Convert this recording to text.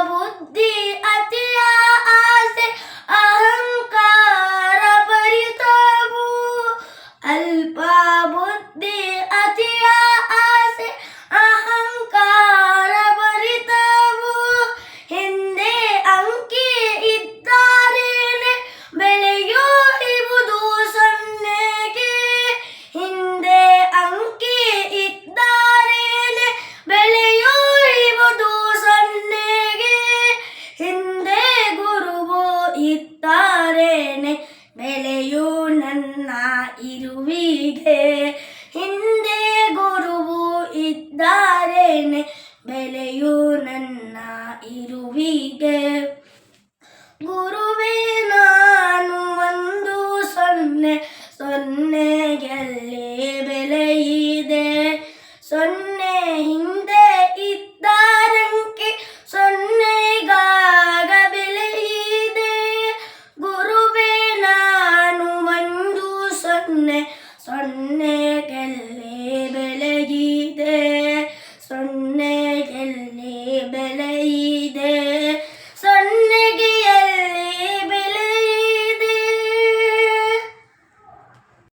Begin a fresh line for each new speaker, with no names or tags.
ಬುದ್ಧಿ ಅತಿಯ ಆಸೆ ಅಹಂಕಾರ ಭರಿತವು. ಅಲ್ಪ ಬುದ್ಧಿ ಅತಿಯ ಆಸೆ ಅಹಂಕಾರ ಭರಿತವು. ಹಿಂದೆ ಅಂಕಿ ಇದ್ದಾರೇನೆ ಬೆಳೆಯುವುದು ಸೊನ್ನೆಗೆ. ಹಿಂದೆ ಅಂಕಿ ಇದ್ದಾರೇನೆ ಬೆಳೆಯುವುದು ಸೊನ್ನೆಗೆ. ಹಿಂದೆ ಗುರುವು ಇದ್ದಾರೇನೆ ಬೆಲೆಯು ನನ್ನ ಇರುವಿಗೆ. ಹಿಂದೆ ಗುರುವು ಇದ್ದಾರೇನೆ ಬೆಲೆಯು ನನ್ನ ಇರುವಿಗೆ.